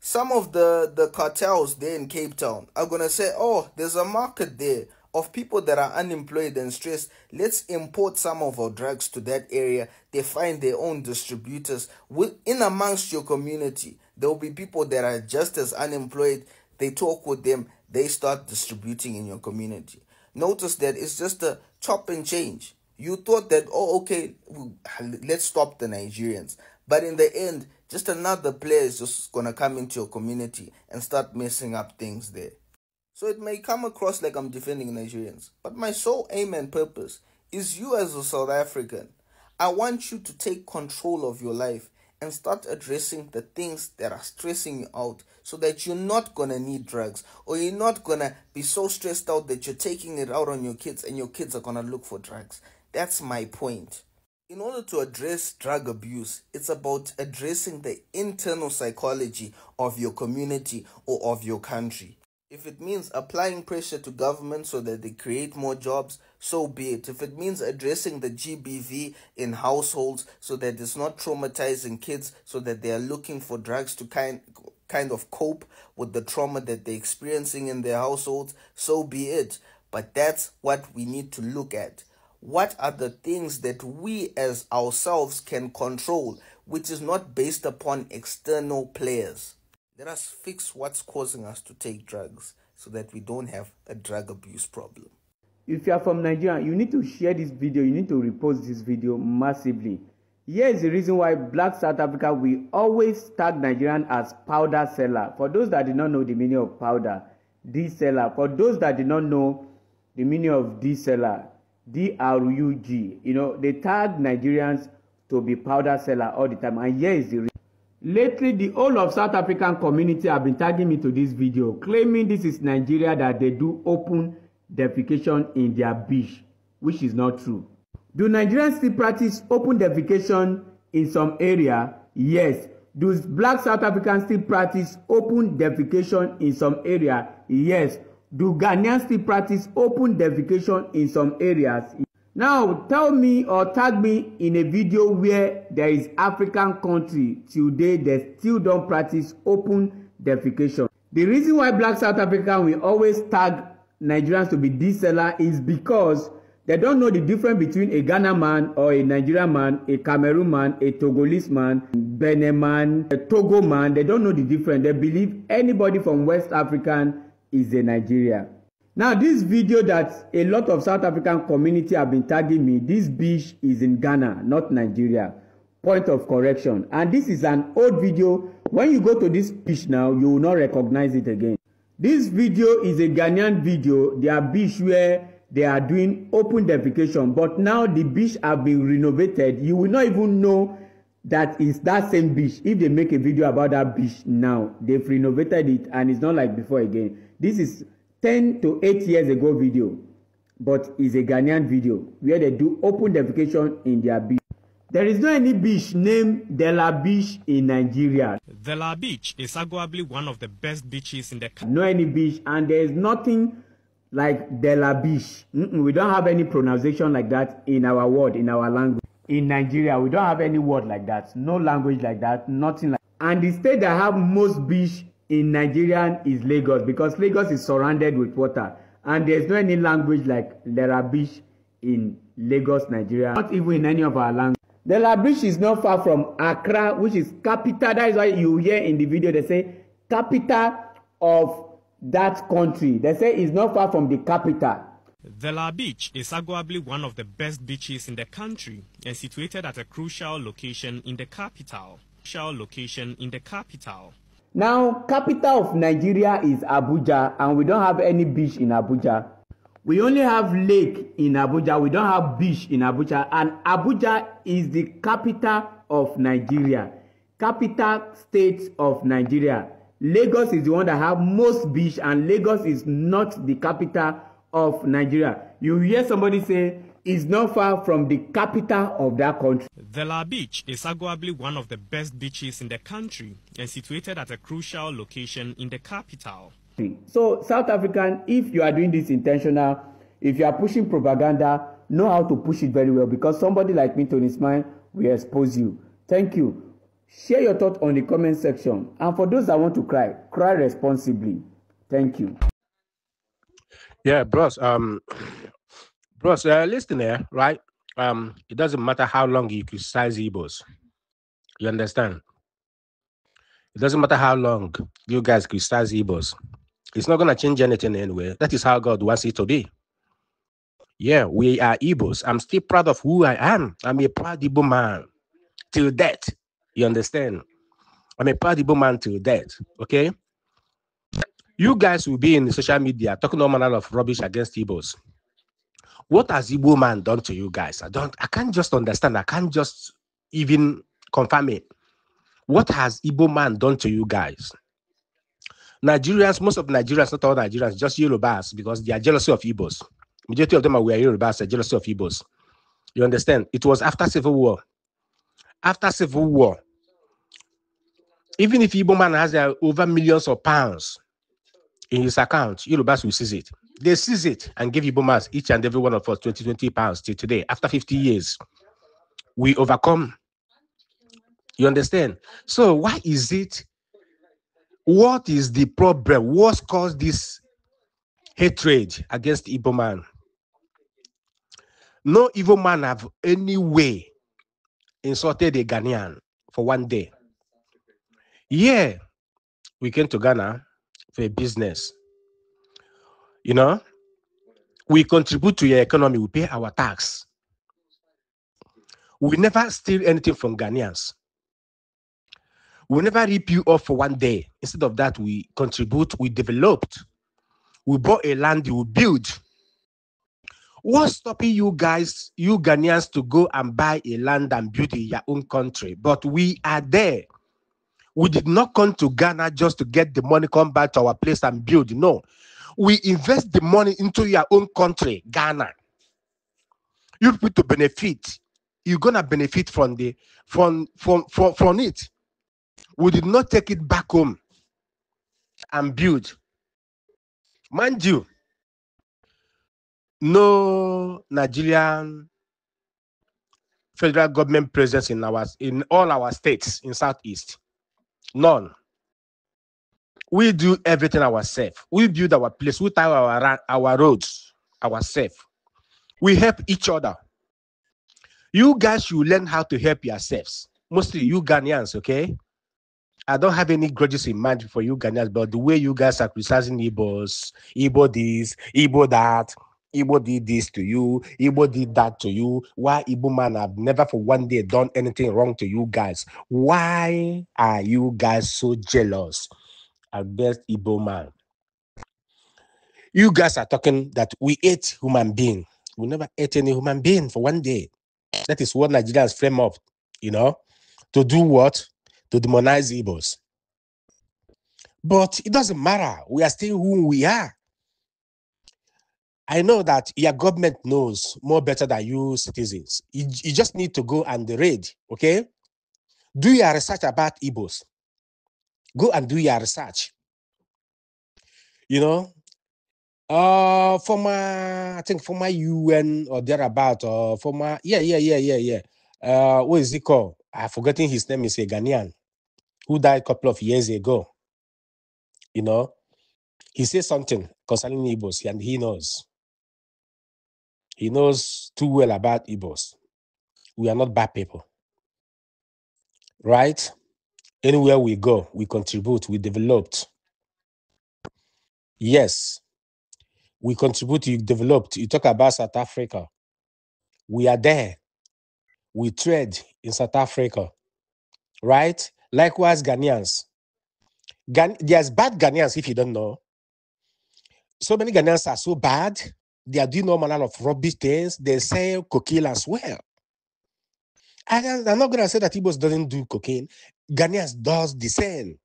Some of the cartels there in Cape Town are going to say, oh, there's a market there of people that are unemployed and stressed. Let's import some of our drugs to that area. They find their own distributors. In amongst your community, there will be people that are just as unemployed. They talk with them. They start distributing in your community. Notice that it's just a chop and change. You thought that, oh, okay, let's stop the Nigerians. But in the end, just another player is just going to come into your community and start messing up things there. So it may come across like I'm defending Nigerians, but my sole aim and purpose is you as a South African. I want you to take control of your life and start addressing the things that are stressing you out, so that you're not going to need drugs, or you're not going to be so stressed out that you're taking it out on your kids and your kids are going to look for drugs. That's my point. In order to address drug abuse, it's about addressing the internal psychology of your community or of your country. If it means applying pressure to government so that they create more jobs, so be it. If it means addressing the GBV in households so that it's not traumatizing kids, so that they are looking for drugs to kind of cope with the trauma that they're experiencing in their households, so be it. But that's what we need to look at. What are the things that we as ourselves can control, which is not based upon external players? Let us fix what's causing us to take drugs so that we don't have a drug abuse problem. If you are from Nigeria, you need to share this video. You need to repost this video massively. Here is the reason why Black South Africa will always tag Nigerian as powder seller. For those that did not know the meaning of powder, D-seller. For those that did not know the meaning of D-seller, D-R-U-G. You know, they tag Nigerians to be powder seller all the time. And here is the reason. Lately, the whole of South African community have been tagging me to this video, claiming this is Nigeria, that they do open defecation in their beach, which is not true. Do Nigerians still practice open defecation in some area? Yes. Do Black South Africans still practice open defecation in some area? Yes. Do Ghanaians still practice open defecation in some areas? Now, tell me or tag me in a video where there is African country today that still don't practice open defecation. The reason why Black South Africa will always tag Nigerians to be D-seller is because they don't know the difference between a Ghana man or a Nigerian man, a Cameroon man, a Togolese man, Benin man, a Togo man. They don't know the difference. They believe anybody from West African is a Nigerian. Now, this video that a lot of South African community have been tagging me, this beach is in Ghana, not Nigeria. Point of correction. And this is an old video. When you go to this beach now, you will not recognize it again. This video is a Ghanaian video. Their beach where they are doing open defecation. But now the beach have been renovated. You will not even know that it's that same beach. If they make a video about that beach now, they've renovated it and it's not like before again. This is 10 to 8 years ago video, but it's a Ghanaian video where they do open defecation in their beach. There is no any beach named De La Beach in Nigeria. De La Beach is arguably one of the best beaches in the country. No any beach, and there is nothing like de la biche. We don't have any pronunciation like that in our word, in our language. In Nigeria, we don't have any word like that, no language like that, nothing like that. And the state that have most beach in Nigeria is Lagos, because Lagos is surrounded with water, and there's no any language like Lera Beach in Lagos, Nigeria, not even in any of our language. The La Beach is not far from Accra, which is capital. That is why you hear in the video they say capital of that country. They say it's not far from the capital. The La Beach is arguably one of the best beaches in the country and situated at a crucial location in the capital. Now, capital of Nigeria is Abuja, and we don't have any beach in Abuja. We only have lake in Abuja. We don't have beach in Abuja, and Abuja is the capital of Nigeria, capital state of Nigeria. Lagos is the one that have most beach, and Lagos is not the capital of Nigeria. You hear somebody say it's not far from the capital of that country. The La Beach is arguably one of the best beaches in the country and situated at a crucial location in the capital. So, South African, if you are doing this intentional, if you are pushing propaganda, know how to push it very well, because somebody like me, Tony Smile, will expose you. Thank you. Share your thoughts on the comment section. And for those that want to cry, cry responsibly. Thank you. Yeah, bros. Listen here, right? It doesn't matter how long you criticize Igbos. You understand? It doesn't matter how long you guys criticize Igbos. It's not gonna change anything anyway. That is how God wants it to be. Yeah, we are Igbos. I'm still proud of who I am. I'm a proud Igbo man till death. You understand? I'm a proud Igbo man till death. Okay? You guys will be in the social media talking all manner of rubbish against Igbos. What has Igbo man done to you guys? I can't just understand. I can't just even confirm it. What has Igbo man done to you guys? Nigerians, most of Nigerians, not all Nigerians, just Yorubas, because they are jealous of Igbos. Majority of them are Yorubas, are jealous of Igbos. You understand? It was after Civil War. After Civil War, even if Igbo man has over millions of pounds in his account, Yorubas will seize it. They seize it and give Igbo man, each and every one of us, 20 pounds till today. After 50 years, we overcome. You understand? So why is it? What is the problem? What's caused this hatred against Igbo man? No Igbo man have any way insulted a Ghanaian for one day. Yeah, we came to Ghana for a business. You know, we contribute to your economy. We pay our tax. We never steal anything from Ghanaians. We never rip you off for one day. Instead of that, we contribute, we developed. We bought a land, we build. What's stopping you guys, you Ghanaians, to go and buy a land and build in your own country? But we are there. We did not come to Ghana just to get the money, come back to our place and build. No. We invest the money into your own country, Ghana. You people to benefit. You're gonna benefit from it. We did not take it back home and build. Mind you, no Nigerian federal government presence in all our states in Southeast. None. We do everything ourselves. We build our place. We tie our roads ourselves. We help each other. You guys should learn how to help yourselves. Mostly you Ghanaians, okay? I don't have any grudges in mind for you Ghanaians, but the way you guys are criticizing Igbos, Igbo this, Igbo that, Igbo did this to you, Igbo did that to you. Why Igbo man have never for one day done anything wrong to you guys? Why are you guys so jealous against Igbo man? You guys are talking that we ate human being. We never ate any human being for one day. That is what Nigerians frame up, you know, to do what? To demonize Igbos. But it doesn't matter. We are still who we are. I know that your government knows more better than you citizens. You just need to go and raid, okay? Do your research about Igbos. Go and do your research. You know, Former, I think former UN or thereabout, or former, yeah. What is he called? I'm forgetting his name. Is a Ghanaian who died a couple of years ago. You know, he said something concerning Igbos, and he knows. He knows too well about Igbos. We are not bad people, right? Anywhere we go, we contribute, we developed. Yes, we contribute, we developed. You talk about South Africa. We are there. We trade in South Africa, right? Likewise, Ghanaians. There's bad Ghanaians, if you don't know. So many Ghanaians are so bad. They are doing all manner of rubbish things. They sell cocaine as well. I'm not going to say that Igbos doesn't do cocaine. Ghanaians does the same.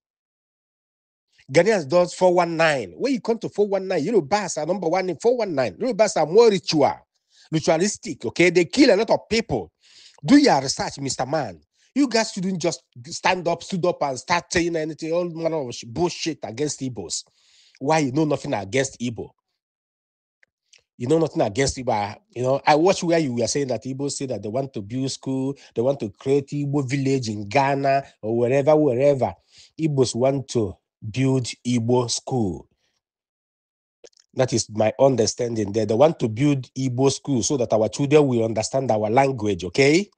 Ghanaians does 419. When you come to 419, Yorubas are number one in 419. Yorubas are more ritualistic, okay? They kill a lot of people. Do your research, Mr. Man. You guys shouldn't just stood up and start saying anything, all manner of bullshit against Igbos. Why you know nothing against Igbo? You know nothing against Igbo. You know, I watched where you were saying that Igbos say that they want to build school, they want to create Igbo village in Ghana or wherever. Igbos want to build Igbo school. That is my understanding there. They want to build Igbo school so that our children will understand our language, okay?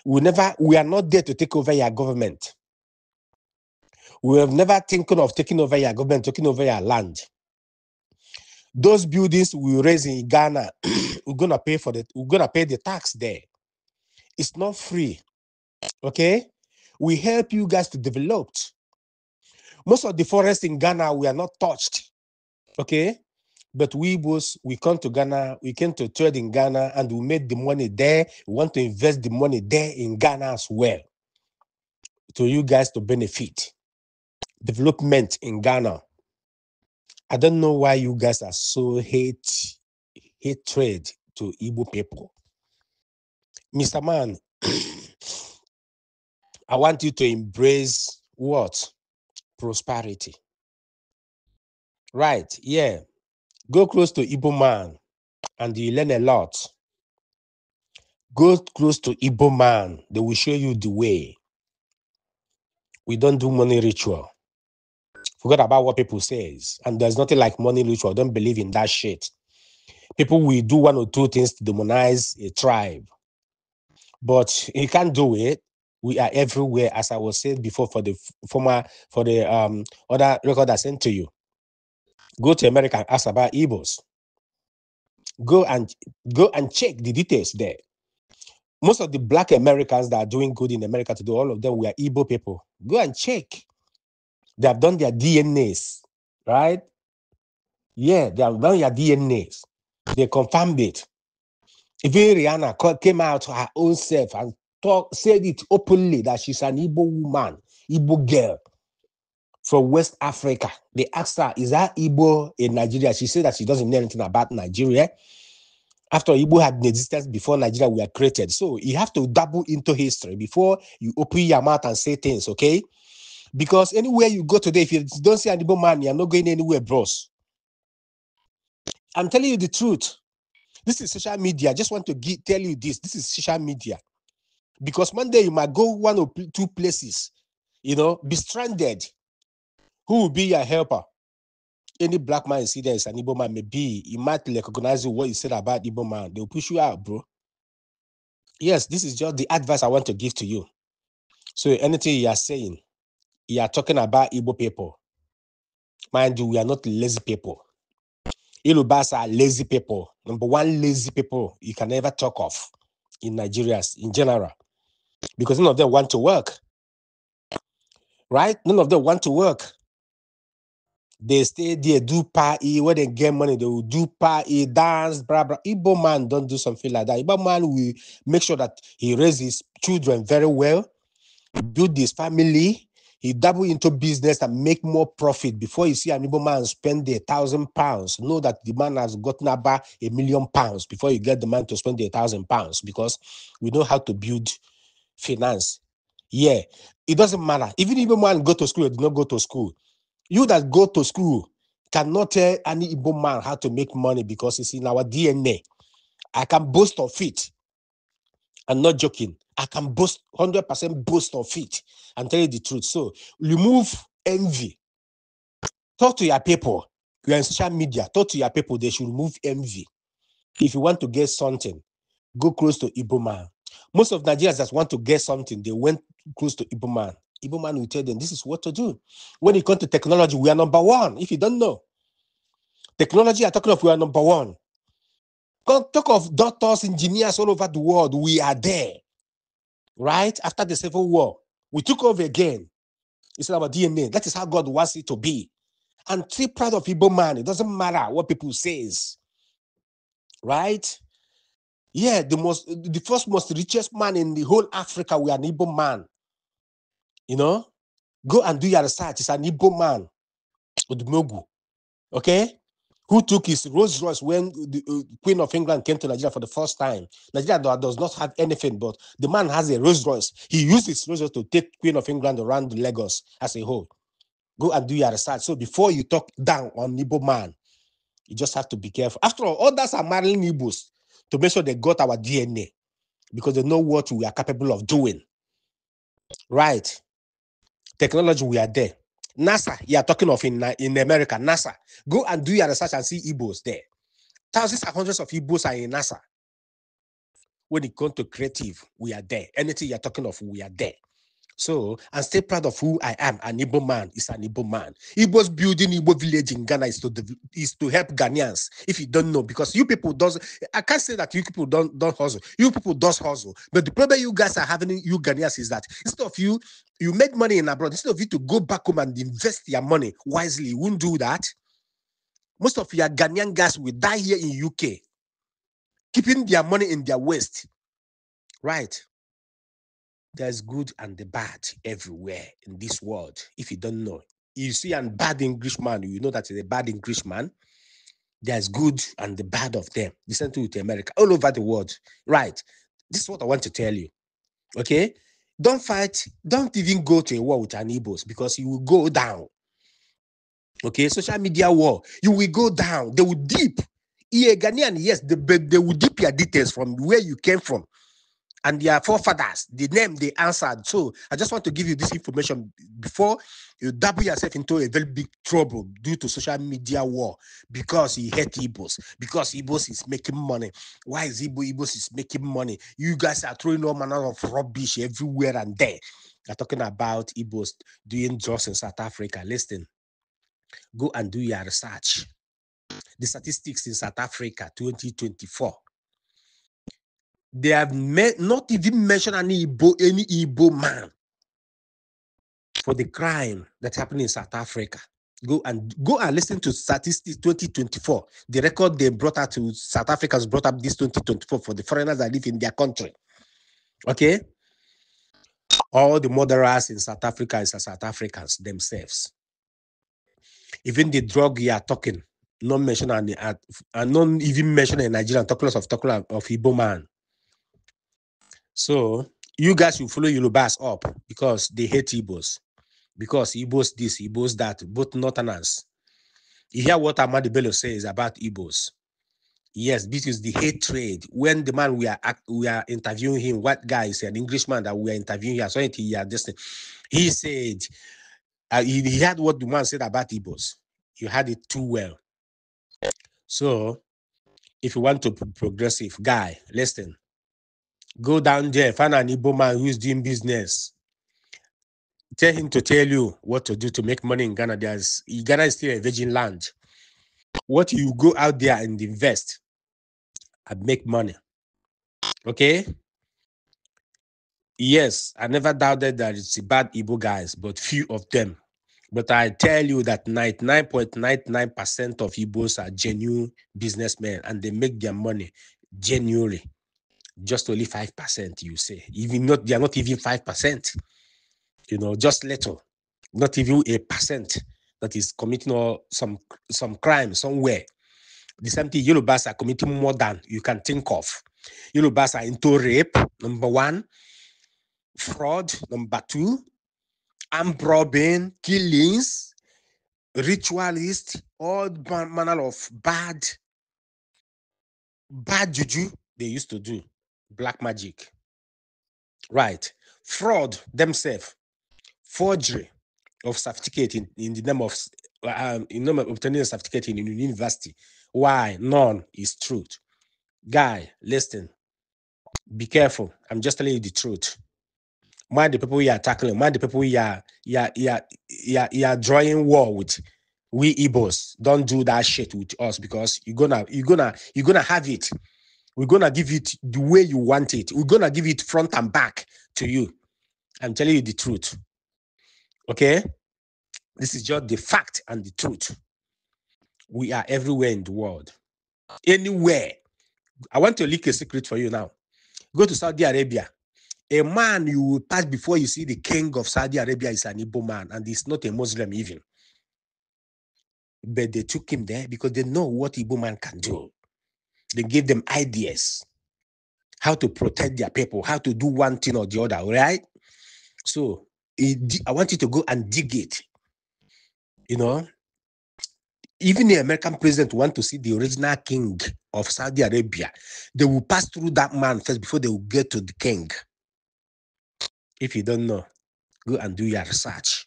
We are not there to take over your government. We have never taken of taking over your government, taking over your land. Those buildings we raise in Ghana, we're gonna pay the tax there. It's not free. Okay? We help you guys to develop. Most of the forests in Ghana we are not touched. Okay? But we come to Ghana, we came to trade in Ghana, and we made the money there. We want to invest the money there in Ghana as well. To you guys to benefit. Development in Ghana. I don't know why you guys are so hatred to Igbo people. Mr. Man, I want you to embrace what? Prosperity. Right, yeah. Go close to Igbo man and you learn a lot. Go close to Igbo man. They will show you the way. We don't do money ritual. Forget about what people says. And there's nothing like money ritual. Don't believe in that shit. People will do one or two things to demonize a tribe. But you can't do it. We are everywhere, as I was saying before for the other record I sent to you. Go to America and ask about Igbos. Go and check the details there. Most of the Black Americans that are doing good in America today, all of them were Igbo people. Go and check. They have done their DNAs, right? Yeah, they have done their DNAs. They confirmed it. Even Rihanna came out her own self and said it openly that she's an Igbo woman, Igbo girl from West Africa. They asked her, is that Igbo in Nigeria? She said that she doesn't know anything about Nigeria. After Igbo had an existence before Nigeria were created. So you have to dabble into history before you open your mouth and say things, okay? Because anywhere you go today, if you don't see an Igbo man, you're not going anywhere, bros. I'm telling you the truth. This is social media. I just want to tell you this. This is social media. Because one day you might go one or two places, be stranded. Who will be your helper? Any black man you see there is an Igbo man, maybe he might recognize what you said about Igbo man. They'll push you out, bro. Yes, this is just the advice I want to give to you. So anything you are saying, you are talking about Igbo people. Mind you, we are not lazy people. Yorubas are lazy people. Number one lazy people you can never talk of in Nigeria in general. Because none of them want to work. Right? None of them want to work. They stay there, do party, when they get money, they will do party, dance, blah, blah. Igbo man don't do something like that. Igbo man will make sure that he raises his children very well, build his family, he dabble into business and make more profit. Before you see an Igbo man spend £1,000, know that the man has gotten about £1,000,000 before you get the man to spend £1,000, because we know how to build finance. Yeah, it doesn't matter. Even if a man go to school or did not go to school, you that go to school, cannot tell any Igbo man how to make money because it's in our DNA. I can boast of it. I'm not joking. I can boast 100% boast of it and tell you the truth. So remove envy. Talk to your people. You're in social media. Talk to your people. They should remove envy. If you want to get something, go close to Igbo man. Most of Nigerians that want to get something, they went close to Igbo man. Igbo man will tell them this is what to do. When it comes to technology, we are number one. If you don't know, technology, I'm talking of, we are number one. Talk of doctors, engineers all over the world. We are there, right? After the Civil War, we took over again. It's in our DNA. That is how God wants it to be. And stay proud of Igbo man. It doesn't matter what people says, right? Yeah, the first most richest man in the whole Africa, we are an Igbo man. You know, go and do your research. It's an Igbo man, Odumogu. Okay, who took his Rolls Royce when the Queen of England came to Nigeria for the first time. Nigeria does not have anything, but the man has a Rolls Royce. He used his Rolls Royce to take Queen of England around Lagos as a whole. Go and do your research. So before you talk down on Igbo man, you just have to be careful. After all, others are marrying Igbos to make sure they got our DNA because they know what we are capable of doing. Right? Technology, we are there. NASA, you are talking of in America, NASA. Go and do your research and see Igbos there. Thousands and hundreds of Igbos are in NASA. When it comes to creative, we are there. Anything you're talking of, we are there. So, and stay proud of who I am. An Igbo man is an Igbo man. Igbo's building Igbo village in Ghana is to help Ghanaians. If you don't know, because you people I can't say that you people don't hustle. You people does hustle. But the problem you guys are having, you Ghanaians, is that instead of you make money in abroad, instead of you to go back home and invest your money wisely, you won't do that. Most of your Ghanaian guys will die here in UK, keeping their money in their waist. Right? There's good and the bad everywhere in this world. If you don't know, you see a bad Englishman, you know that is a bad Englishman. There's good and the bad of them. Listen to it, America, all over the world. Right? This is what I want to tell you. Okay? Don't fight. Don't even go to a war with an Igbos because you will go down. Okay? Social media war, you will go down. They will deep. Yeah, Ghanaian, yes, they will deep your details from where you came from. And their forefathers, the name they answered. So I just want to give you this information before you double yourself into a very big trouble due to social media war because you hate Igbos, because Igbos is making money. Why is Igbos is making money? You guys are throwing all manner of rubbish everywhere and there. You're talking about Igbos doing drugs in South Africa. Listen, go and do your research. The statistics in South Africa 2024. They have not even mentioned any Igbo man for the crime that happened in South Africa. Go and listen to statistics 2024. The record they brought out to South Africans brought up this 2024 for the foreigners that live in their country. Okay? All the murderers in South Africa is South Africans themselves. Even the drug you are talking, not mentioned and not even mentioned in Nigeria, talking of Igbo man. So you guys will follow Yorubas up because they hate Igbos. Because Igbos this, Igbos that, both Northerners. You hear what Ahmadu Bello says about Igbos. Yes, this is the hatred. When the man we are interviewing him, what guy is an Englishman that we are interviewing here, so he said, he heard what the man said about Igbos. You had it too well. So if you want to be progressive guy, listen. Go down there, find an Igbo man who is doing business. Tell him to tell you what to do to make money in Ghana. Ghana is still a virgin land. What you go out there and invest and make money. Okay? Yes, I never doubted that it's bad Igbo guys, but few of them. But I tell you that 99.99% of Igbos are genuine businessmen and they make their money genuinely. Just only 5%, you say. Even not, they are not even 5%. You know, just little. Not even 1% that is committing some crime somewhere. The same thing, Yorubas are committing more than you can think of. Yorubas are into rape, number 1. Fraud, number 2. Armed robbing, killings. ritualists, all manner of bad juju they used to do, black magic, right? Fraud themselves, forgery of certificate in the name of obtaining a certificate in university. Why? None is truth. Guy, listen, be careful. I'm just telling you the truth. Mind the people you are tackling, mind the people you are drawing war with. We Igbos, don't do that shit with us, because you're gonna have it. We're gonna give it the way you want it. We're gonna give it front and back to you. I'm telling you the truth. Okay? This is just the fact and the truth. We are everywhere in the world. Anywhere. I want to leak a secret for you now. Go to Saudi Arabia. A man you will pass before you see the king of Saudi Arabia is an Igbo man, and he's not a Muslim even. But they took him there because they know what Igbo man can do. They gave them ideas how to protect their people, how to do one thing or the other, right? So I want you to go and dig it. You know, even the American president want to see the original king of Saudi Arabia. They will pass through that man first before they will get to the king. If you don't know, go and do your research.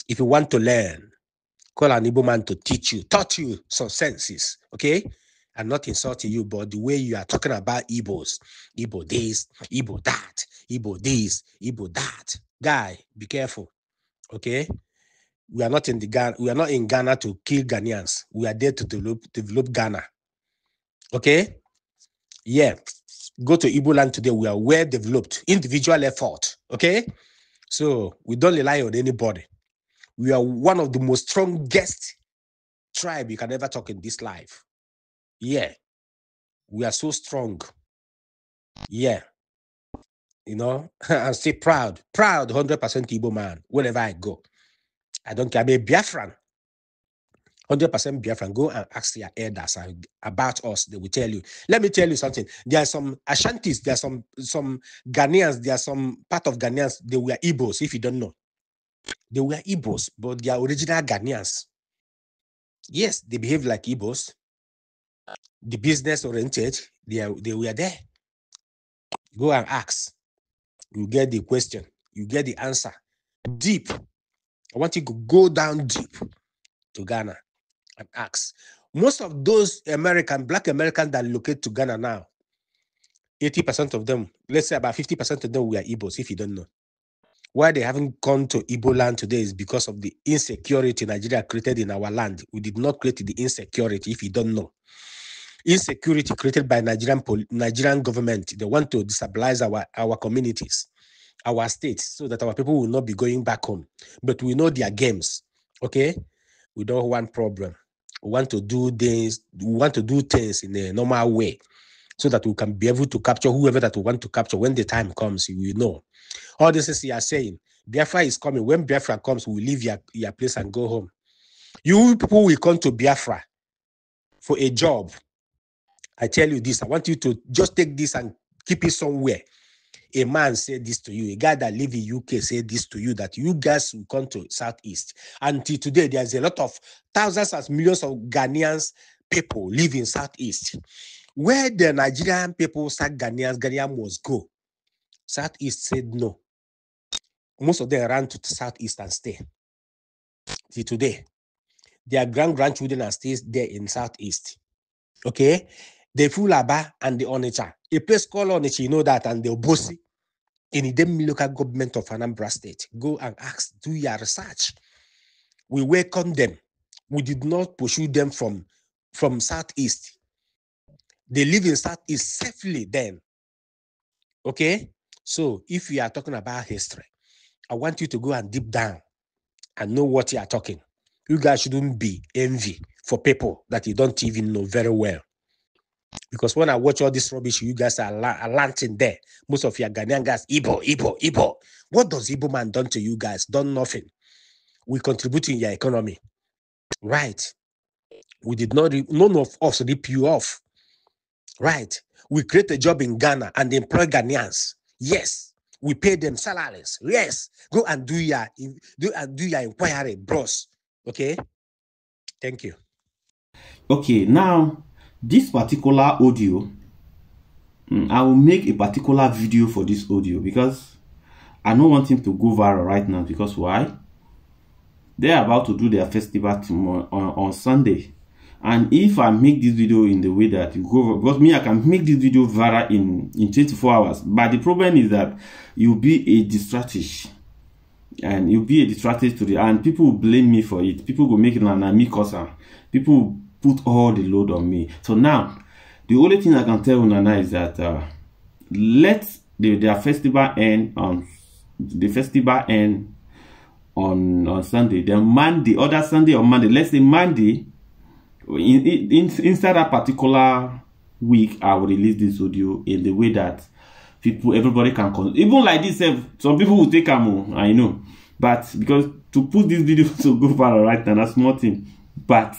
If you want to learn, call an Igbo man to taught you some senses, okay? I'm not insulting you, but the way you are talking about Igbos, Igbo this, Igbo that, Igbo this, Igbo that. Guy, be careful, okay? We are not in Ghana to kill Ghanaians. We are there to develop Ghana. Okay? Yeah. Go to Igbo land today. We are well developed. Individual effort. Okay? So we don't rely on anybody. We are one of the most strongest tribe you can ever talk in this life. Yeah. We are so strong. Yeah. You know, I'm still proud. Proud 100% Igbo man. Wherever I go. I don't care. I'm a Biafran. 100% Biafran. Go and ask your elders about us. They will tell you. Let me tell you something. There are some Ashantis. There are some Ghanaians. There are some part of Ghanaians. They were Igbos, if you don't know. They were Igbos, but they are original Ghanaians. Yes, they behave like Igbos. The business oriented, they were there. Go and ask. You get the question. You get the answer. Deep. I want you to go down deep to Ghana and ask. Most of those Black Americans that locate to Ghana now, 80% of them, let's say about 50% of them were Igbos, if you don't know. Why they haven't gone to Igbo land today is because of the insecurity Nigeria created in our land. We did not create the insecurity, if you don't know. Insecurity created by Nigerian government. They want to destabilize our communities, our states, so that our people will not be going back home. But we know their games, okay? We don't want problem. We want to do things. We want to do things in a normal way, so that we can be able to capture whoever that we want to capture when the time comes. We know. All this is you are saying. Biafra is coming. When Biafra comes, we leave your place and go home. You people will come to Biafra for a job. I tell you this. I want you to just take this and keep it somewhere. A man said this to you. A guy that live in UK said this to you, that you guys will come to Southeast. Until today, there's a lot of thousands and millions of Ghanaians people live in Southeast. Where the Nigerian people said Ghanaians must go. Southeast said no. Most of them ran to the Southeast and stay. Till today, their grandchildren are still there in Southeast. Okay? The Fulaba and the Onitsha. A place called Onitsha, you know that, and the Obosi in the local government of Anambra State. Go and ask, do your research. We welcome them. We did not pursue them from Southeast. They live in Southeast safely then. Okay? So if you are talking about history, I want you to go and deep down and know what you are talking. You guys shouldn't be envy for people that you don't even know very well. Because when I watch all this rubbish, you guys are lanting there. Most of your Ghanaian guys, Igbo. What does Igbo man done to you guys? Done nothing. We contribute in your economy. Right. We did not, none of us rip you off. Right. We create a job in Ghana and employ Ghanaians. Yes. We pay them salaries. Yes. Go and do your inquiry, bros. Okay. Thank you. Okay, now this particular audio, I will make a particular video for this audio because I don't want him to go viral right now. Because why? They're about to do their festival tomorrow on Sunday, and if I make this video in the way that you go, because me, I can make this video viral in 24 hours, but the problem is that you'll be a distraction, and you'll be a distraction to the, and people will blame me for it. People will make it an me cause people will put all the load on me. So now the only thing I can tell Nana is that let their festival end on on Sunday. Then Monday, other Sunday or Monday, let's say Monday, inside that particular week, I will release this audio in the way that everybody can even like this. Some people will take them, I know, but because to put this video to go viral right now, that's nothing. But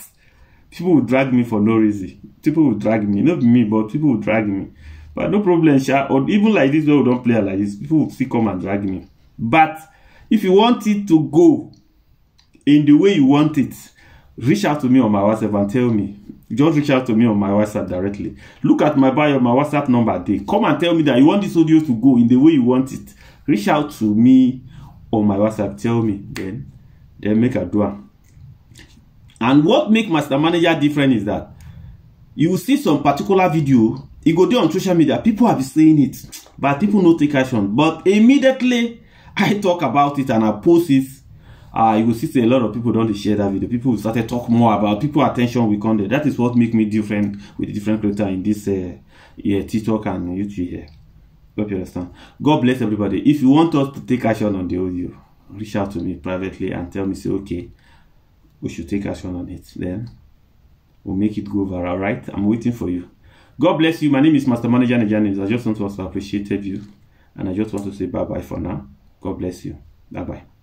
people will drag me for no reason. People will drag me, not me, but people will drag me. But no problem, or even like this, we don't play like this. People will still come and drag me. But if you want it to go in the way you want it, reach out to me on my WhatsApp and tell me. Just reach out to me on my WhatsApp directly. Look at my bio, my WhatsApp number there. Come and tell me that you want this audio to go in the way you want it. Reach out to me on my WhatsApp. Tell me. Then make a do. And what make Master Manager different is that you will see some particular video. You go there on social media. People have been saying it, but people don't take action. But immediately I talk about it and I post it, you will see a lot of people don't share that video. People started talk more about people attention we come there. That is what make me different with the different creator in this TikTok and YouTube here. Hope you understand. God bless everybody. If you want us to take action on the audio, reach out to me privately and tell me, say, okay, we should take action on it. Then we'll make it go viral, right? I'm waiting for you. God bless you. My name is Master Manager Nigerians. I just want to appreciate you, and I just want to say bye-bye for now. God bless you. Bye-bye.